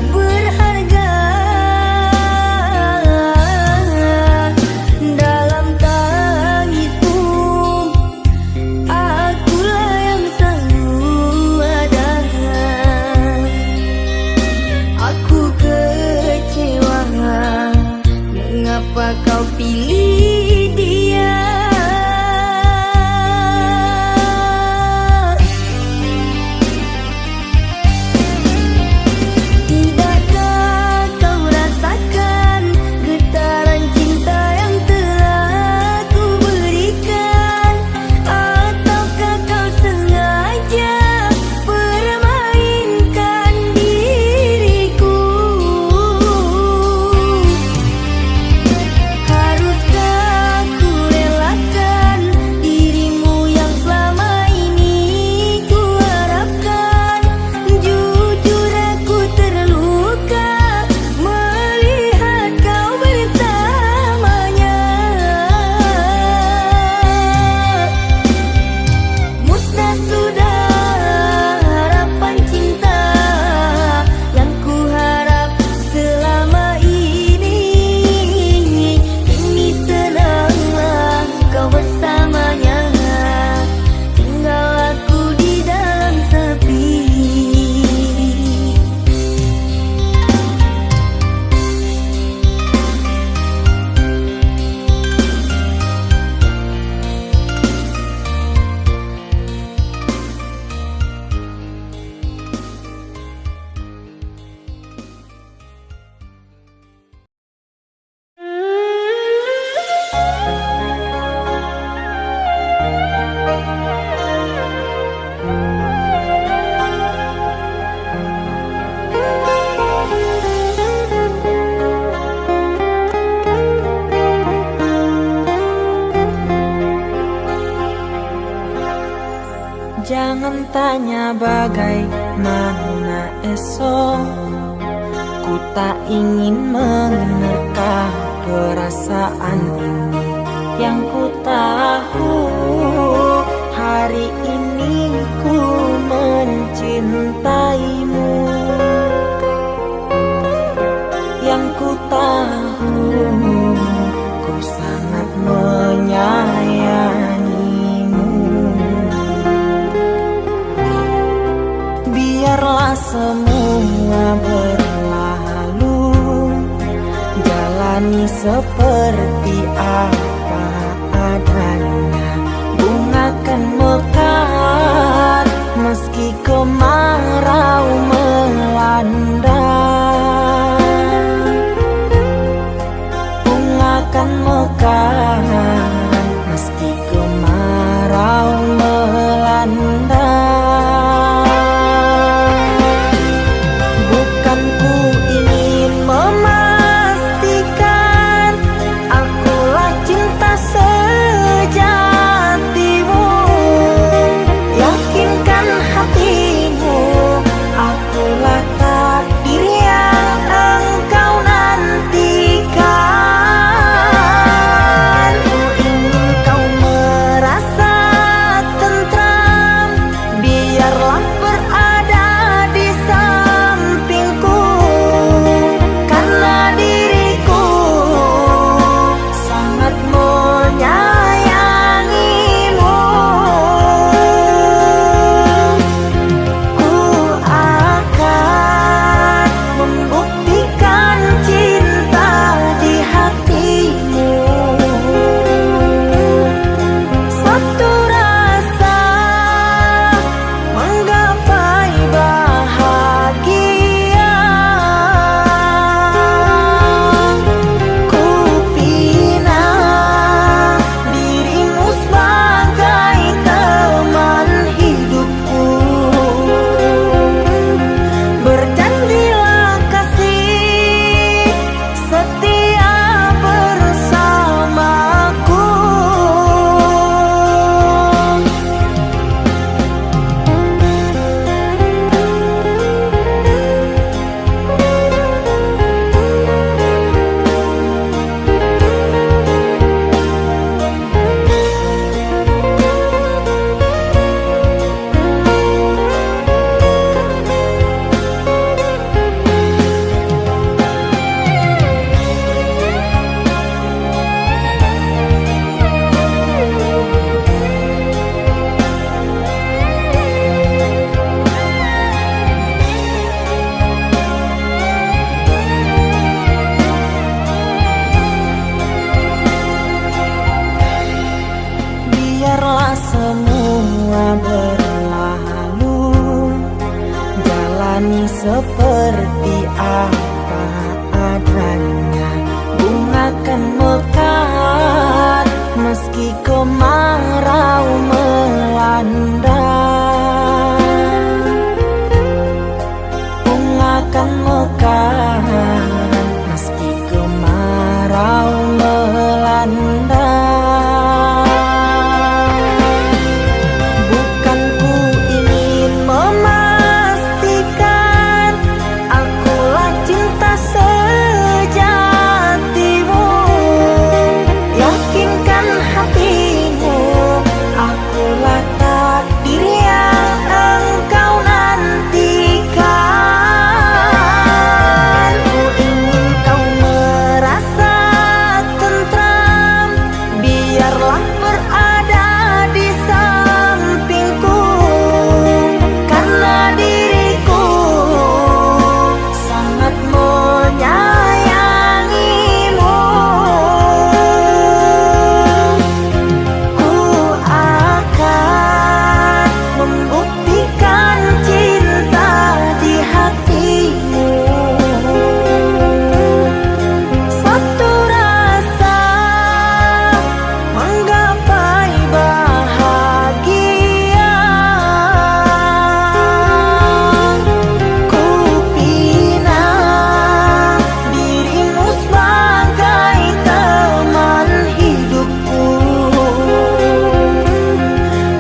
berharga. Dalam tangismu akulah yang selalu ada. Aku kecewa, mengapa kau pilih dia? Tidakkah kau rasakan getaran cinta yang telah ku berikan? Ataukah kau sengaja permainkan diriku? Haruskah ku relakan dirimu yang selama ini ku harapkan? Jujur aku terluka melihat kau bersamanya. Musnah sudah harapan cinta yang ku harap selama ini. Kini senanglah kau bersamanya, tinggal aku di dalam sepi. Jangan tanya bagaimana esok, ku tak ingin menerka perasaan ini. Yang ku tahu hari ini ku mencintaimu. Yang ku tahu ku sangat menyayangimu. Biarlah semua berlalu, jalani seperti apa adanya. Bunga kan mekar meski kemarau melanda. Bunga kan mekar meski kemarau melanda. Bukan ku ingin memastikan akulah cinta sejatimu. Yakinkan hatimu, akulah takdir yang engkau nantikan. Ku ingin kau merasa seperti apa adanya. Bunga kan mekar meski kemarau melanda. Bunga kan mekar meski kemarau melanda. Bukan ku ingin memastikan akulah cinta sejatimu. Yakinkan hatimu, akulah takdir yang engkau nantikan. Ku ingin kau merasa tentram, biarlah berada di sampingku, karena diriku sangat menyayangimu. Ku akan membuktikan cinta di hatimu. Satu rasa menggapai bahagia. Ku pinang dirimu sebagai teman hidupku.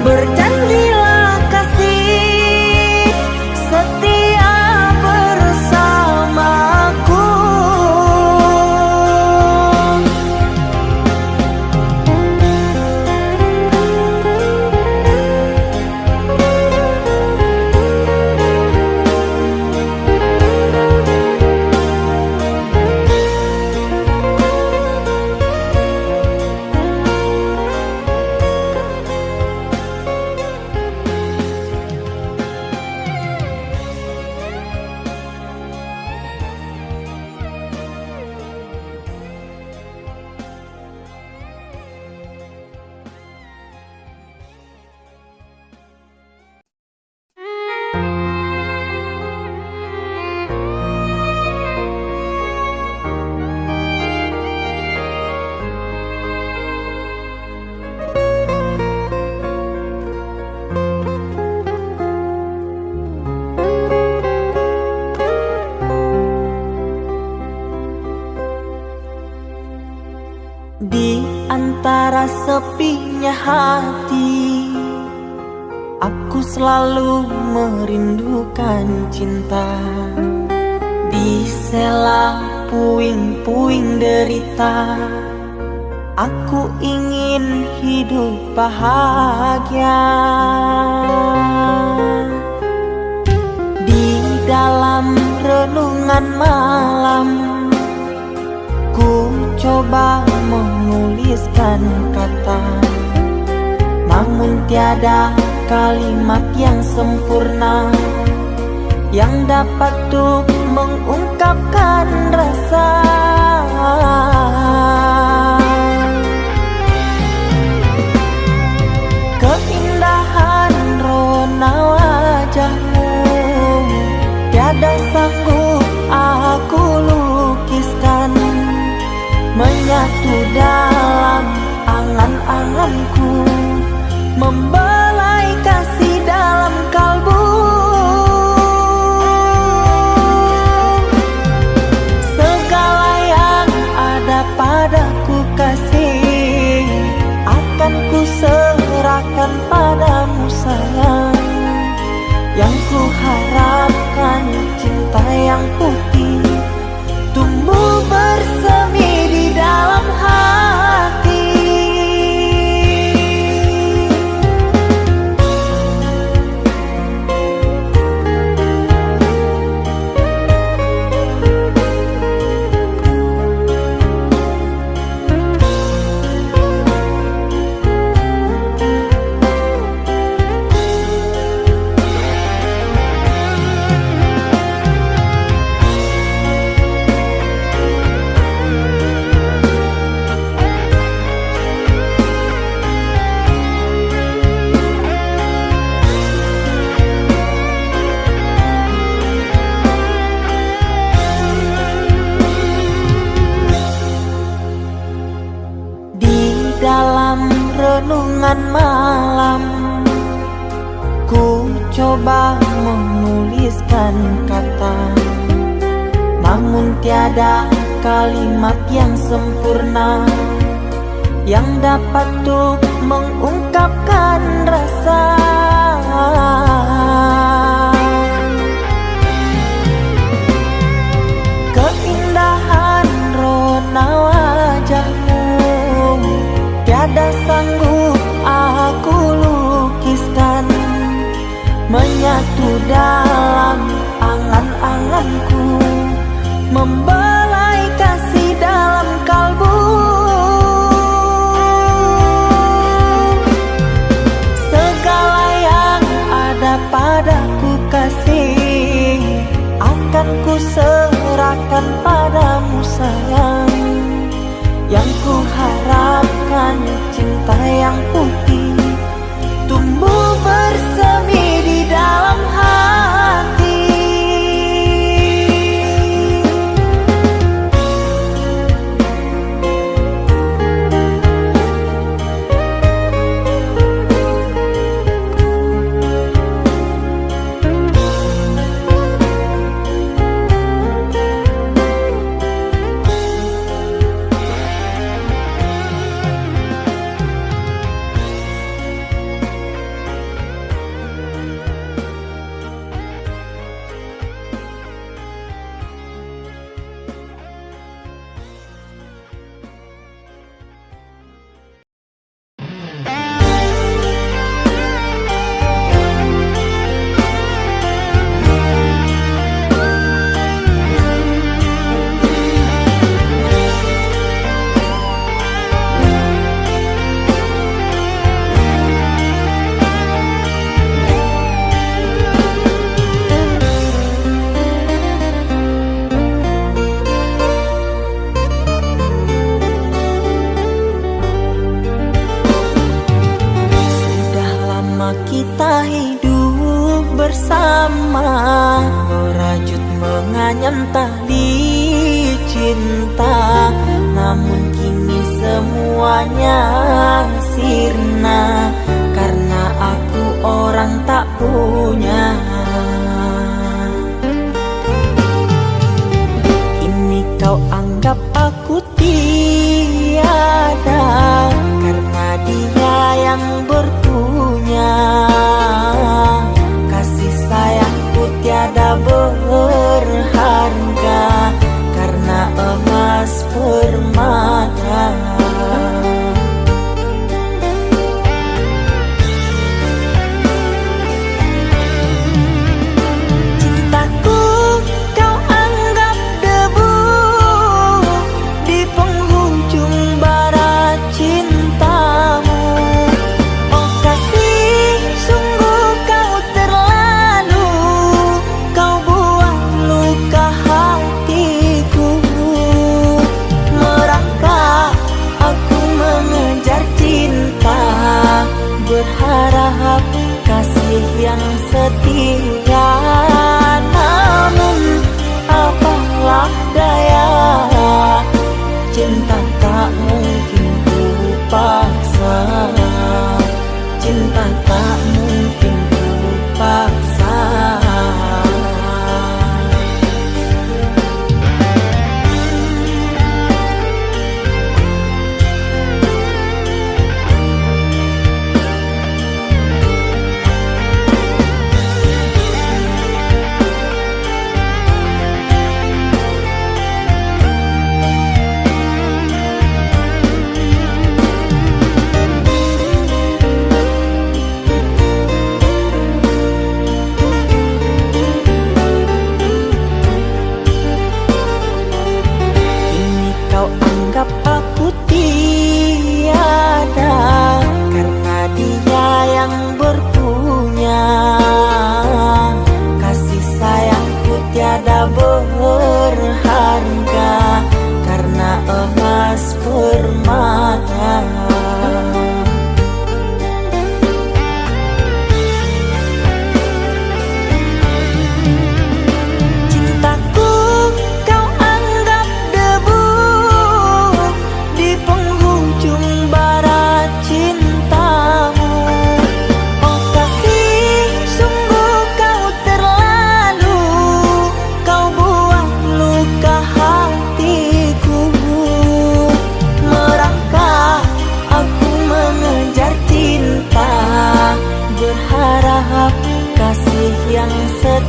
Berjanjilah kasih setia bersamaku. Di antara sepinya hati, aku selalu merindukan cinta. Di sela puing-puing derita, aku ingin hidup bahagia. Di dalam renungan malam, ku coba menuliskan kata, namun tiada kalimat yang sempurna yang dapat untuk mengungkapkan rasa. Keindahan rona wajahmu tiada sanggup aku lukiskan, menyatu dalam angan-anganku, membelai kasih dalam kalbu. Segala yang ada padaku kasih, akan ku serahkan padamu sayang. Yang ku harapkan cinta yang putih tumbuh bersemi di dalam hati. renungan malam, ku coba menuliskan kata, namun tiada kalimat yang sempurna yang dapat tuh mengungkapkan rasa. Keindahan rona wajahmu tiada sanggup aku lukiskan, menyatu dalam angan-anganku, membelai kasih dalam kalbu. Segala yang ada padaku kasih, akan ku serahkan padamu sayang. Yang ku harapkan cinta yang putih tumbuh bersemi di dalam hati.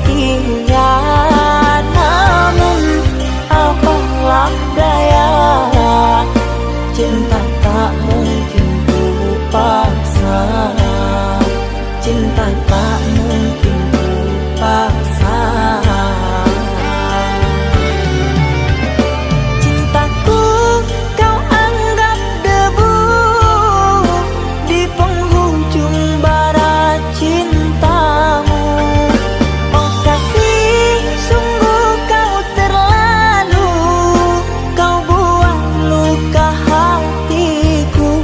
setia. Namun apalah daya, cinta tak mungkin ku paksa. Cinta tak mungkin ku paksa. Cintaku kau anggap debu di penghujung bara cintamu. Oh kasih, sungguh kau terlalu, kau buat luka hatiku.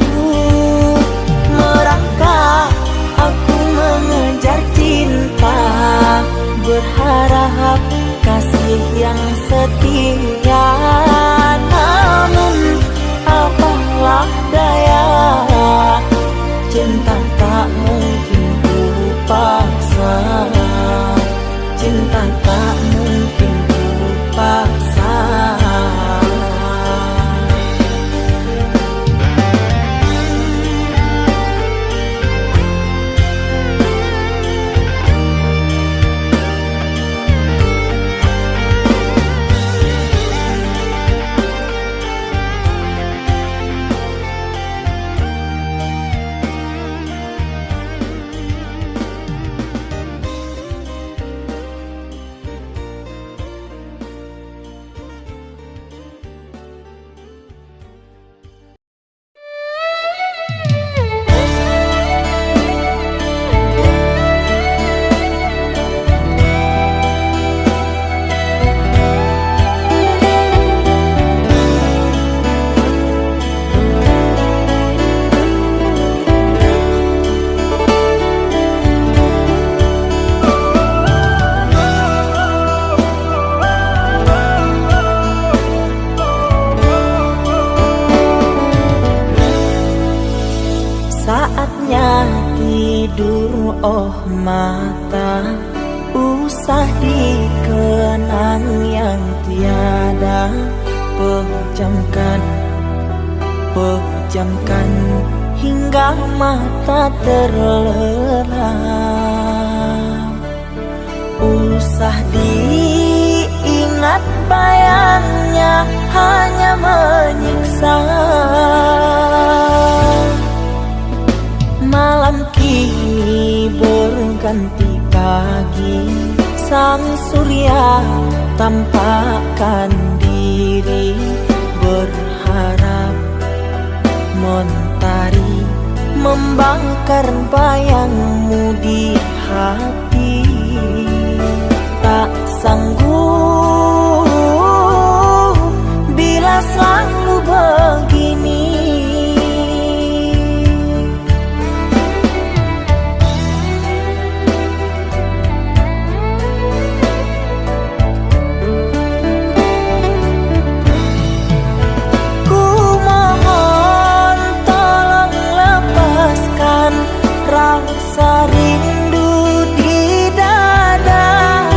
Merangkak aku mengejar cinta, berharap kasih yang setia. Namun apalah daya, cinta tak mungkin ku paksa. Cinta tak mungkin ku paksa. Saatnya tidur, oh mata, usah dikenang yang tiada. Pejamkan, pejamkan hingga mata terlelap. Usah diingat bayangnya, hanya menyiksa. Malam kini berganti pagi, sang surya tampakkan diri. Berharap mentari membakar bayangmu di hati. Tak sanggup bila selalu begini. Rasa rindu di dada,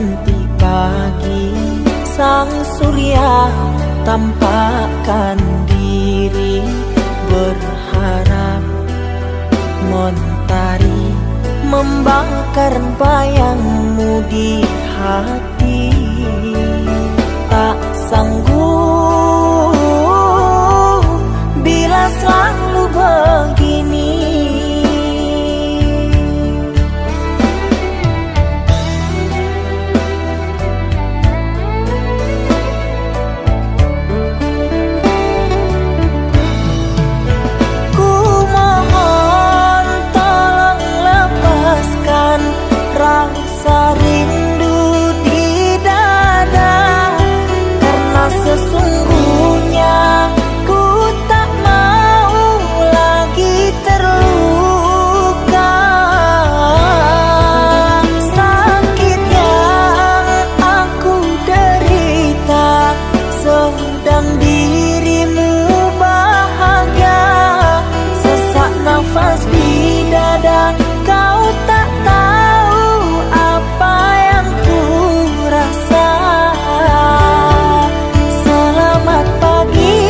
nanti pagi sang surya tampakkan diri, berharap mentari membakar bayangmu di hati. Tak sanggup bila selalu begini. Ku mohon tolong lepaskan rasa rindu di dada, karena sesungguhnya ku tak mau lagi terluka. Sakit yang aku derita sedang dirimu bahagia. Sesak nafas di dada, kau tak tahu apa yang ku rasa. Selamat pagi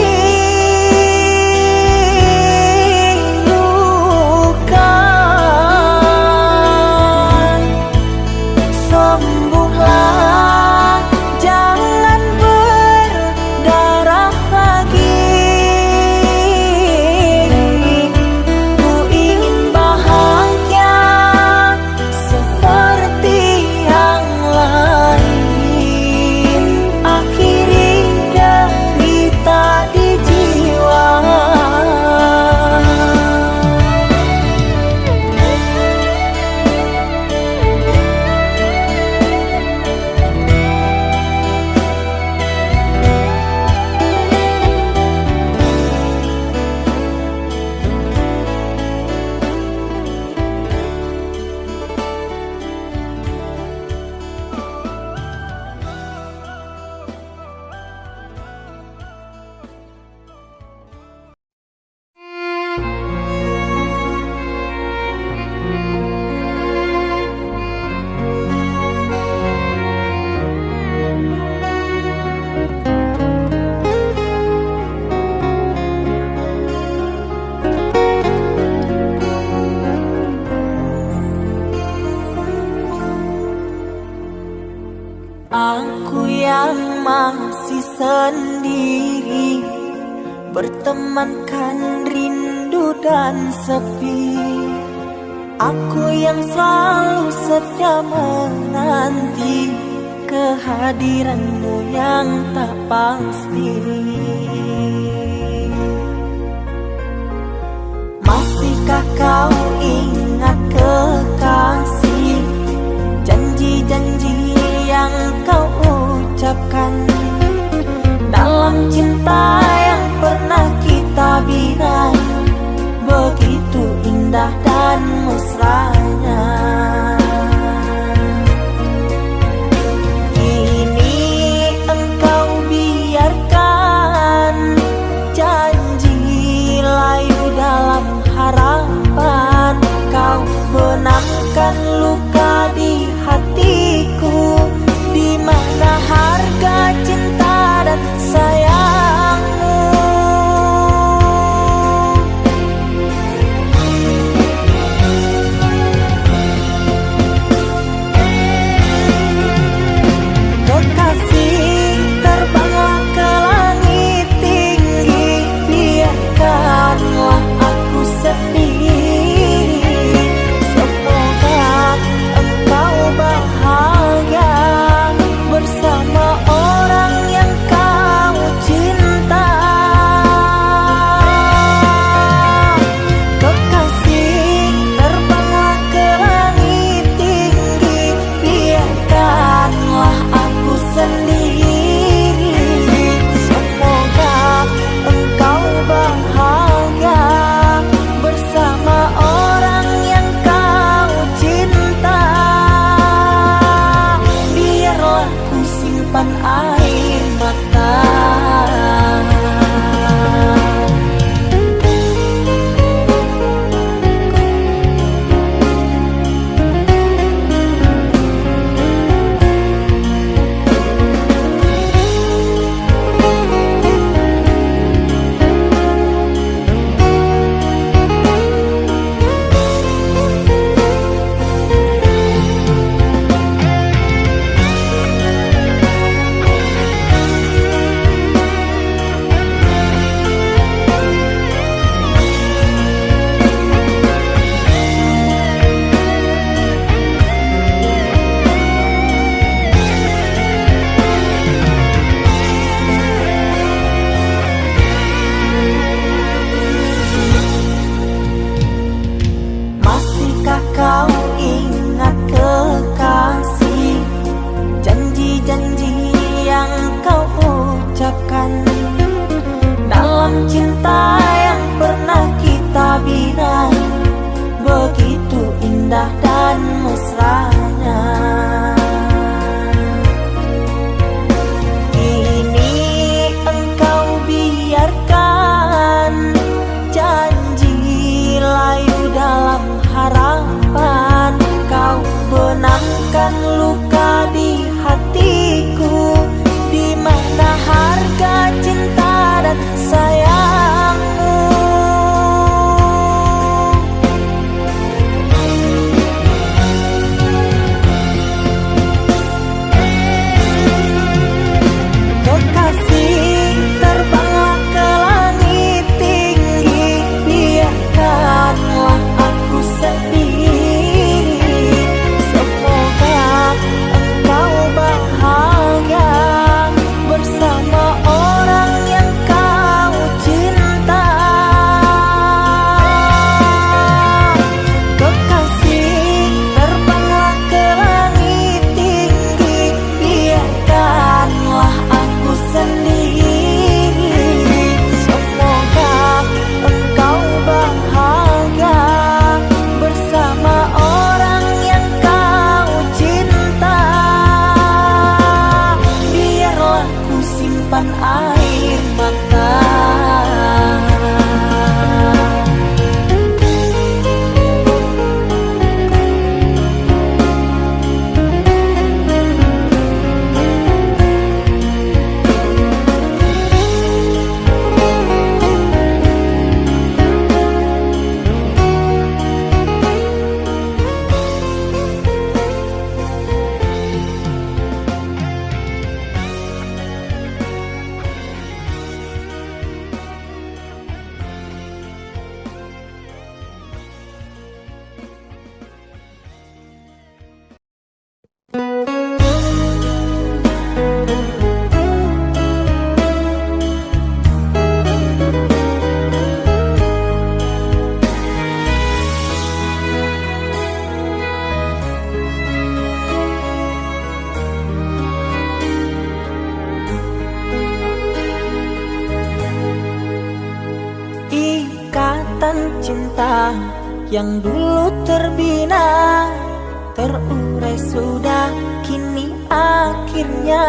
luka, sembuhlah, jangan berdarah lagi. Ku ingin bahagia seperti yang lain, akhiri derita di jiwa. Aku yang masih sendiri, bertemankan rindu dan sepi. Aku yang selalu setia menanti kehadiranmu yang tak pasti. Masihkah kau ingat kekasih, janji-janji yang kau ucapkan dalam cinta yang pernah kita bina, begitu indah dan mesranya. Kini engkau biarkan indah dan mesranya. Kini engkau biarkan janji layu dalam harapan. Kau benamkan luka di hatiku, di mana harga cinta dan sayangmu. Kekasih, terbanglah ke langit tinggi, biarkanlah aku sendiri. Semoga engkau bahagia bersama orang yang kau cinta. Kekasih, terbanglah ke langit tinggi, biarkanlah aku sendiri. Semoga engkau bahagia bersama orang yang kau cinta. Biarlah ku simpan air mata. Ikatan cinta yang dulu terbina, terurai sudah kini akhirnya.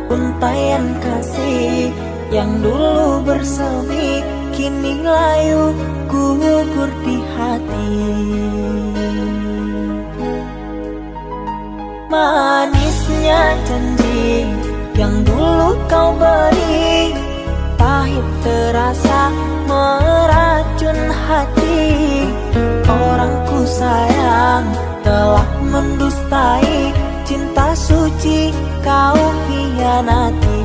Untaian kasih yang dulu bersemi, kini layu gugur di hati. Manisnya janji yang dulu kau beri, pahit terasa meracun hati. Orang ku sayang telah mendustai, cinta suci kau hianati.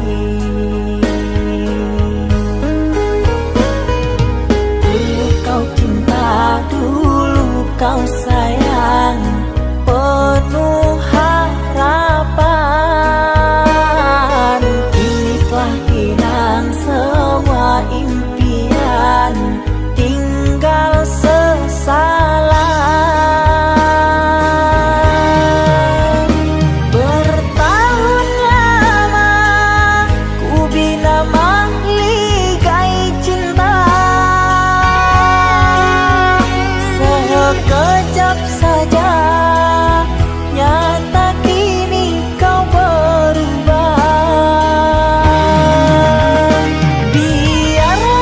Dulu kau cinta, dulu kau sayang, penuh harapan. Kini telah hilang semua impian, tinggal sesalan. Bertahun lama ku bina mahligai cinta, sekejap saja nyata kini kau berubah. Biarlah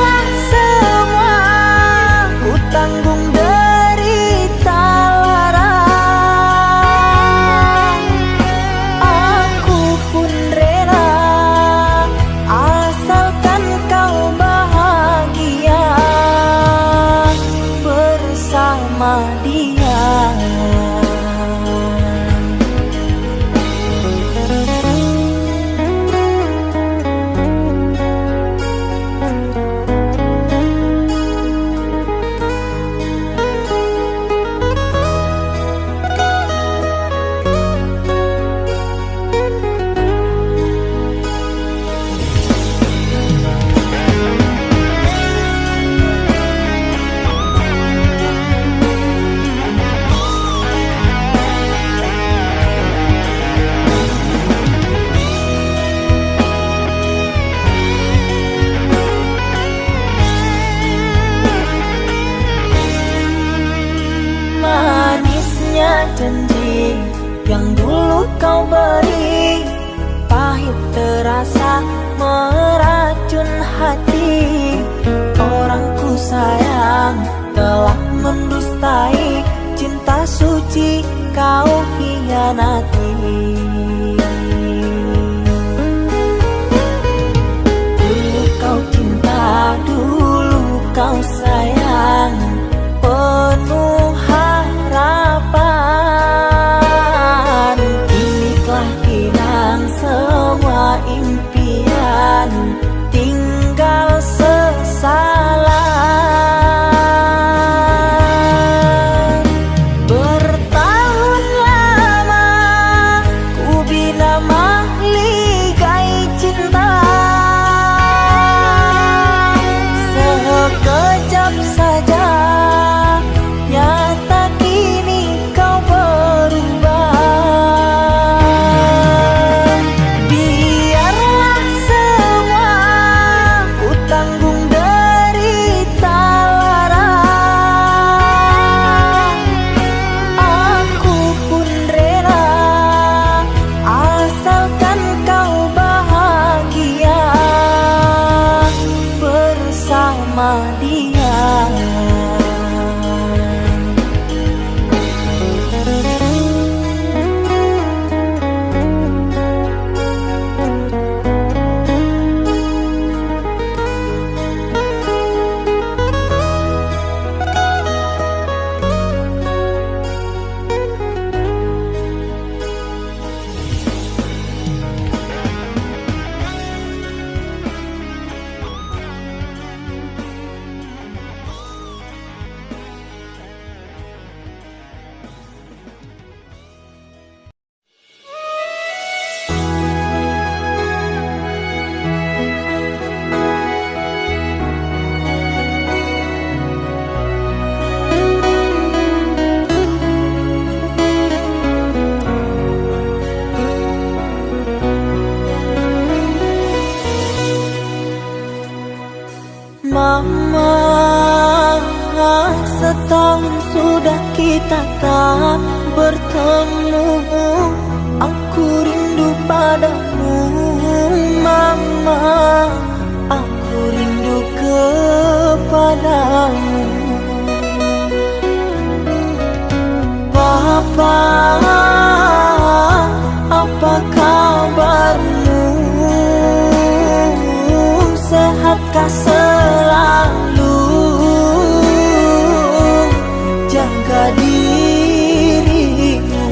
janji yang dulu kau beri, pahit terasa meracun hati. Orang ku sayang telah mendustai cinta suci kau hianati. Dulu kau cinta, dulu kau sayang, penuh harapan. Kini telah hilang semua impian, tinggal sesalan. Bertahun lama ku bina mahligai cinta, sekejap saja nyata kini kau berubah. Biarlah semua ku tanggung derita lara, aku pun rela asalkan kau bahagia bersama dia. Mama, setahun sudah kita tak bertemu. Aku rindu padamu, Mama. Aku rindu kepadamu. Papa, apa kabarmu? Sehatkah selalu? Jaga dirimu.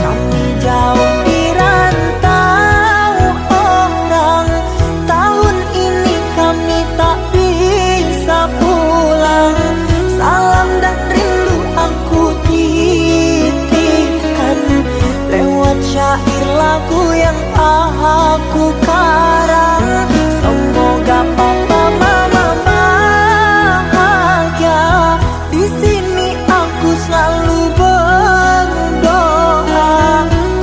Kami jauh di rantau orang, tahun ini kami tak bisa pulang. Salam dan rindu aku titipkan lewat syair lagu yang aku karang. Semoga papa mama bahagia. Di sini aku selalu berdoa.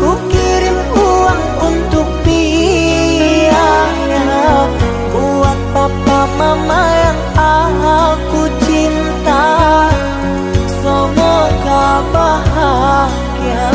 Ku kirim uang untuk biaya buat papa mama yang aku cinta. Semoga bahagia.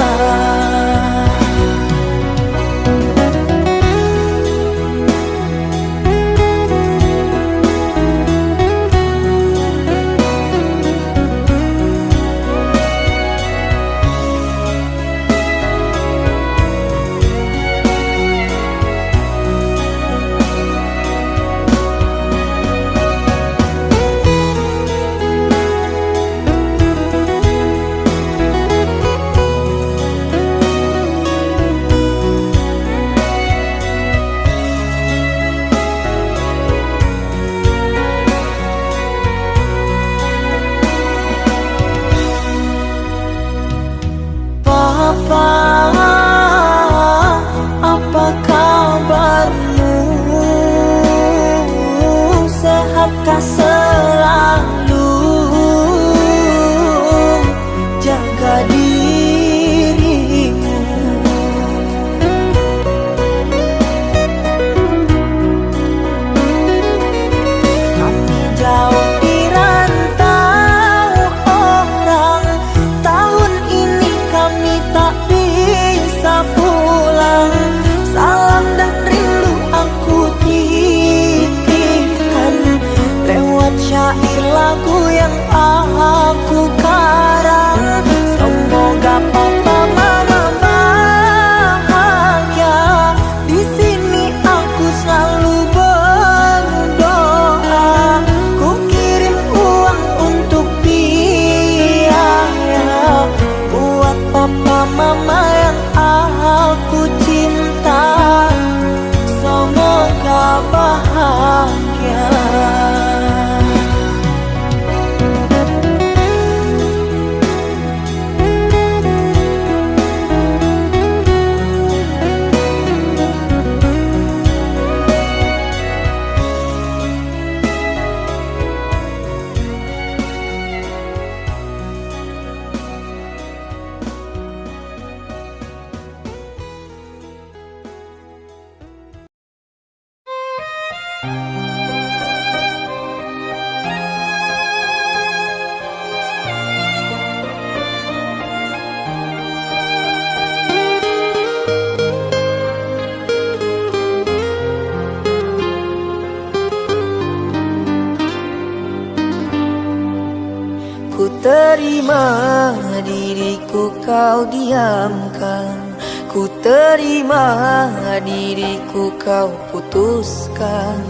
kau diamkan, ku terima diriku kau putuskan.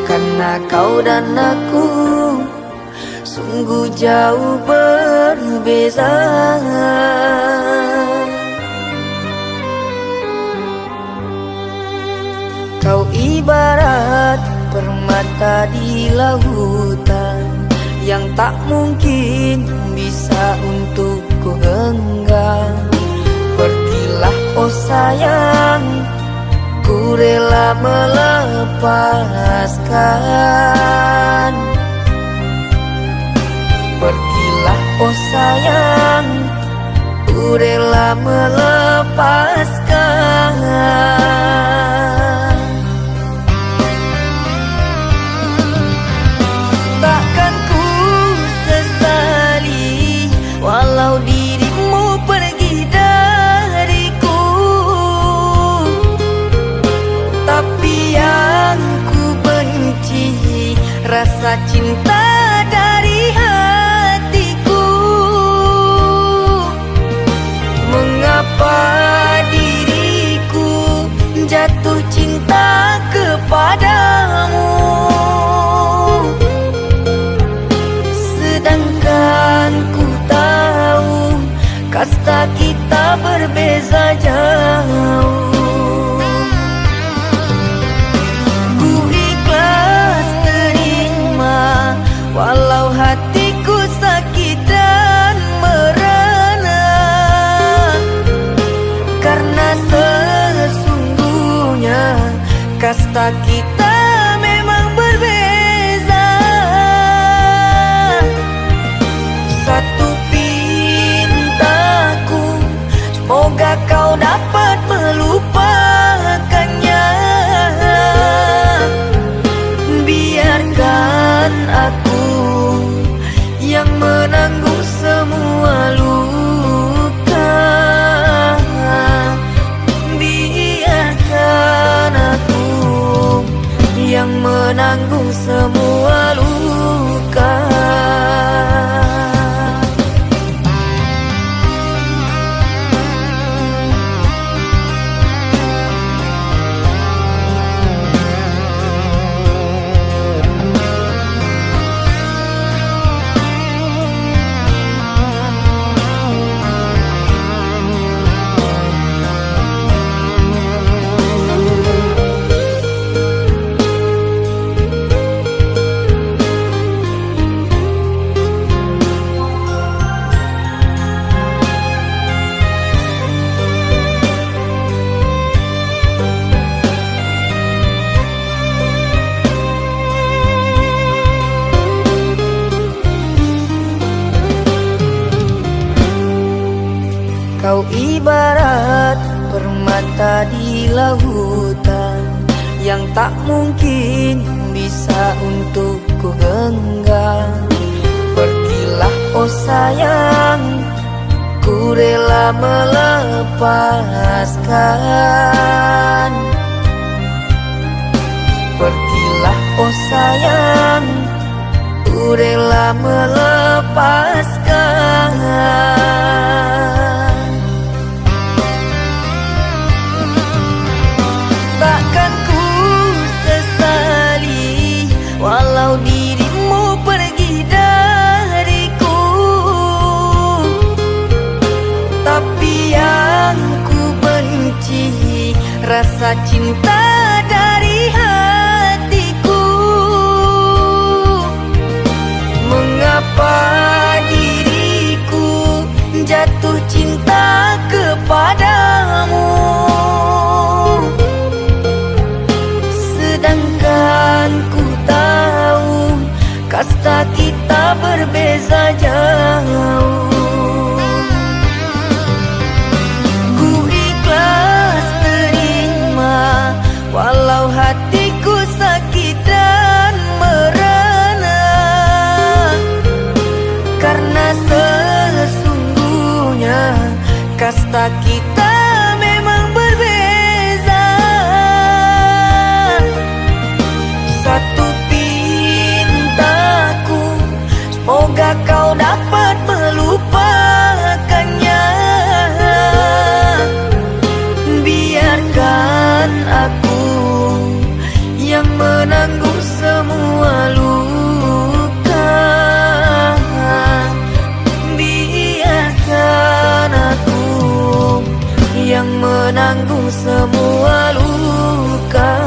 Karena kau dan aku sungguh jauh berbeza. Kau ibarat permata di lautan yang tak mungkin bisa untuk ku genggam. Pergilah oh sayang, ku rela melepaskan. Pergilah oh sayang, ku rela melepaskan. Takkan ku sesali walau dirimu pergi dariku, tapi yang ku benci rasa cinta dari hatiku. Mengapa diriku jatuh cinta kepadamu, sedangkan ku tahu kasta kita berbeza jauh. Ku ikhlas terima walau hatiku sakit dan merana, karena sesungguhnya kasta kita memang berbeza. Satu pintaku, semoga kau dapat melupakannya. Biarkan aku yang menanggung semua luka. Biarkan aku yang menanggung semua luka. Kau ibarat permata di lautan yang tak mungkin bisa untuk ku genggam. Pergilah oh sayang, ku rela melepaskan. Pergilah oh sayang, ku rela melepaskan. Takkan ku sesali walau dirimu pergi dariku, tapi yang ku benci rasa cinta dari hatiku. Mengapa diriku jatuh cinta kepadamu, sedangkan ku tahu kasta kita berbeza jauh. Ku ikhlas terima walau hatiku sakit dan merana, karena sesungguhnya kasta kita menanggung semua luka.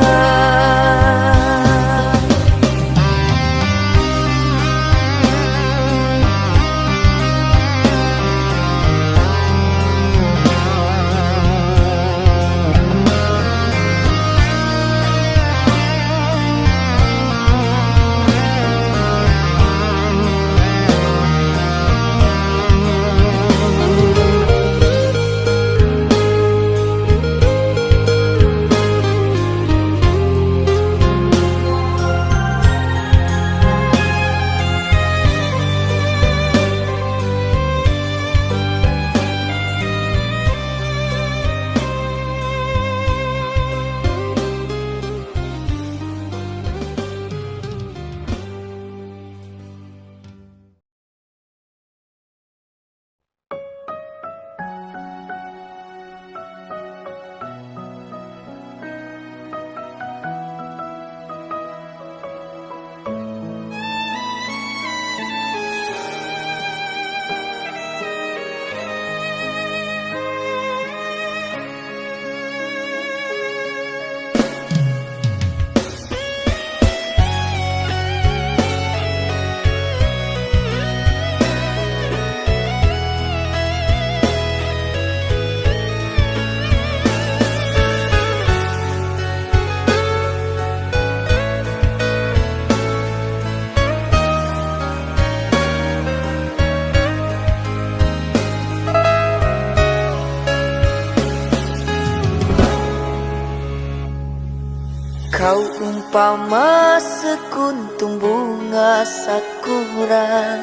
Kau umpama sekuntum bunga sakura,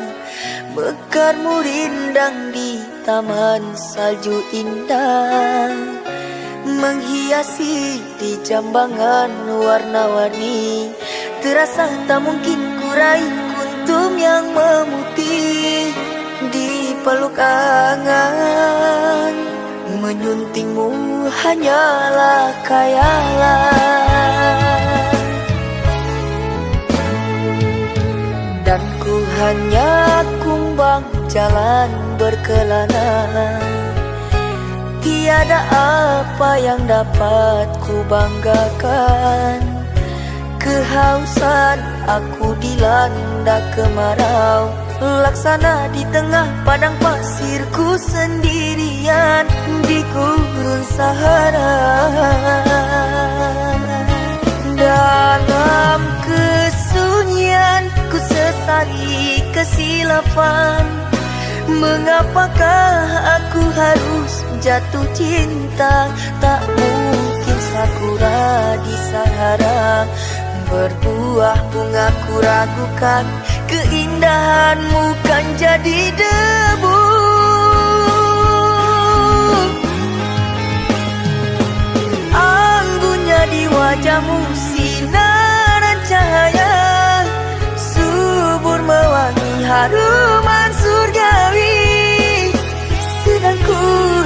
mekarmu rindang di taman salju indah, menghiasi di jambangan warna-warni. Terasa tak mungkin kurai kuntum yang memutih di peluk angan. Menyuntingmu hanyalah khayalan, dan ku hanya kumbang jalan berkelana. Tiada apa yang dapat ku banggakan. Kehausan aku dilanda kemarau, laksana di tengah padang pasirku sendirian di gurun Sahara. Dalam kesunyian ku sesali kesilapan. Mengapakah aku harus jatuh cinta? Tak mungkin sakura di Sahara berbuah bunga, ku ragukan keindahanmu kan jadi debu. Anggunnya di wajahmu sinaran cahaya, subur mewangi haruman surgawi. Sedang ku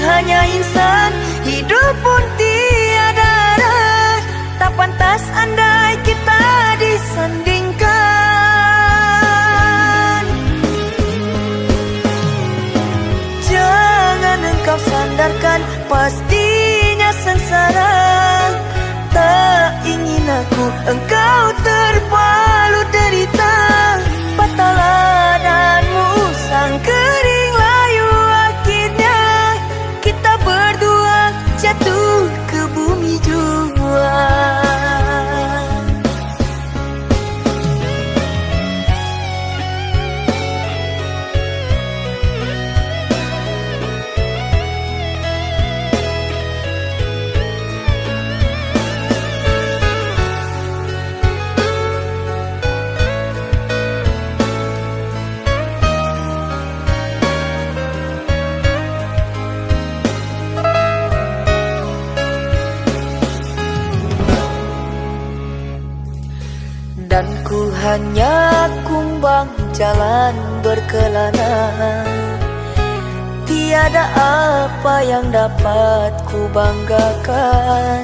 hanya insan, hidup pun tiada arah. Tak pantas andai kita disandingkan. Jangan engkau sandarkan, pastinya sengsara. Tak ingin aku engkau terpalu derita. Patahlah dan musang kering layu, akhirnya kita berdua jatuh ke bumi jua. Dan ku hanya kumbang jalan berkelana. Tiada apa yang dapat ku banggakan.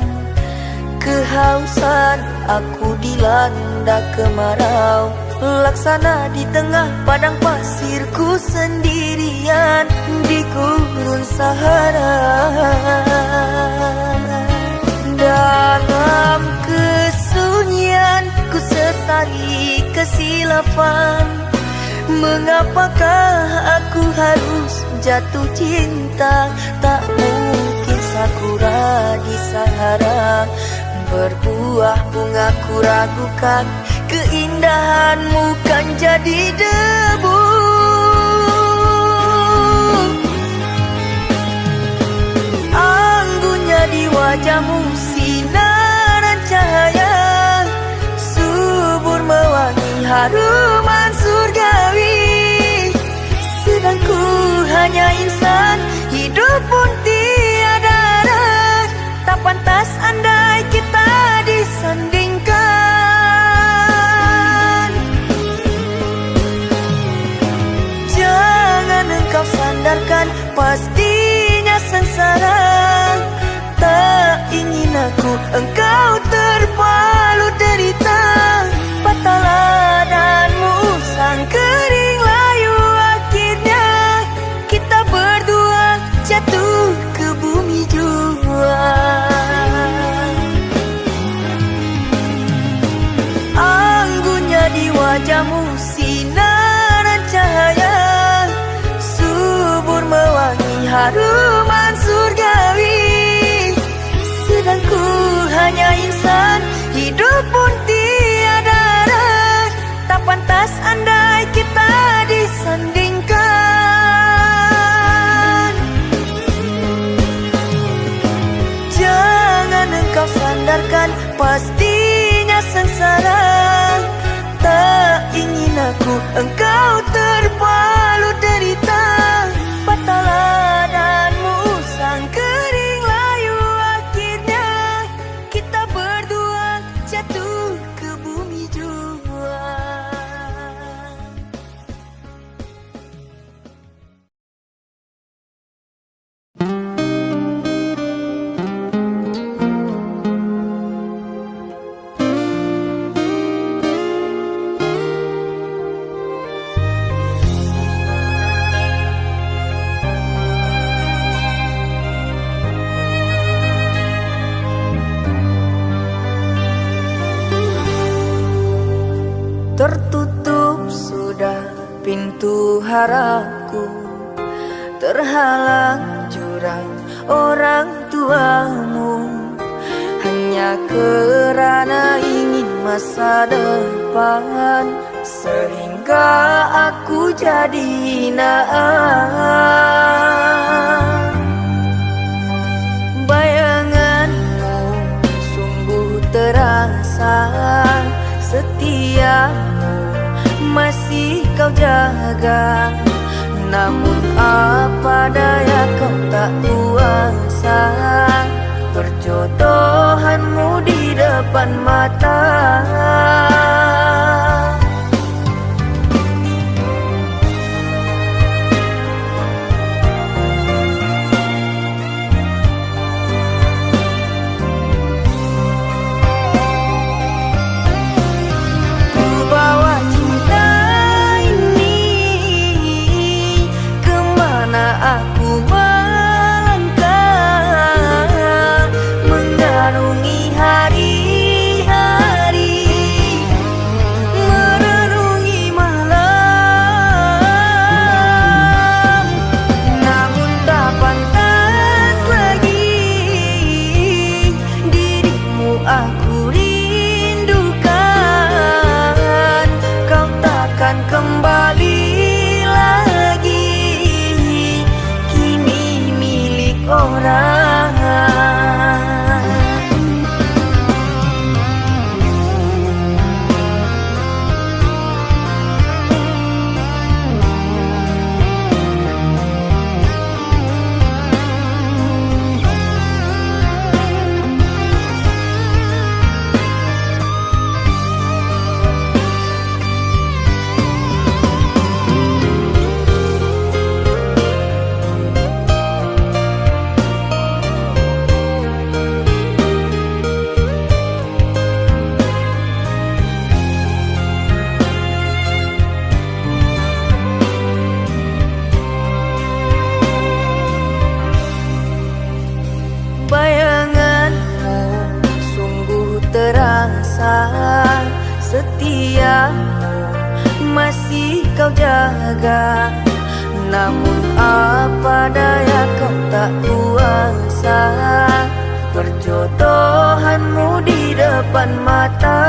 Kehausan aku dilanda kemarau, laksana di tengah padang pasirku sendirian di gurun Sahara. hari kesilapan. Mengapakah aku harus jatuh cinta? Tak mungkin sakura di Sahara berbuah bunga, ku ragukan keindahanmu kan jadi debu. Anggunnya di wajahmu sinaran cahaya, subur mewangi haruman surgawi. Sedang ku hanya insan, hidup pun tiada arah. Tak pantas andai kita disandingkan. Jangan engkau sandarkan, pastinya sengsara. Tak ingin aku engkau terpalu derita. Patah ladangmu sang kering layu, akhirnya kita berdua jatuh ke bumi jua. Anggunnya di wajahmu sinaran cahaya, subur mewangi haruman surgawi. Sedang ku hanya insan, hidup pun tiada arah. Tak pantas andai kita disandingkan. Jangan engkau sandarkan, pastinya sengsara. Tak ingin aku engkau terpalu derita. Patah ladangmu sang kering layu, akhirnya kita berdua jatuh ke bumi jua. Tertutup sudah pintu harapku, terhalang jurang orang tuamu. Hanya kerana ingin masa depan, sehingga aku jadi hinaan. Bayanganmu sungguh terasa, setiamu masih kau jaga. Namun apa daya kau tak kuasa, perjodohanmu di depan mata. setia masih kau jaga. Namun apa daya kau tak kuasa. Perjodohanmu di depan mata.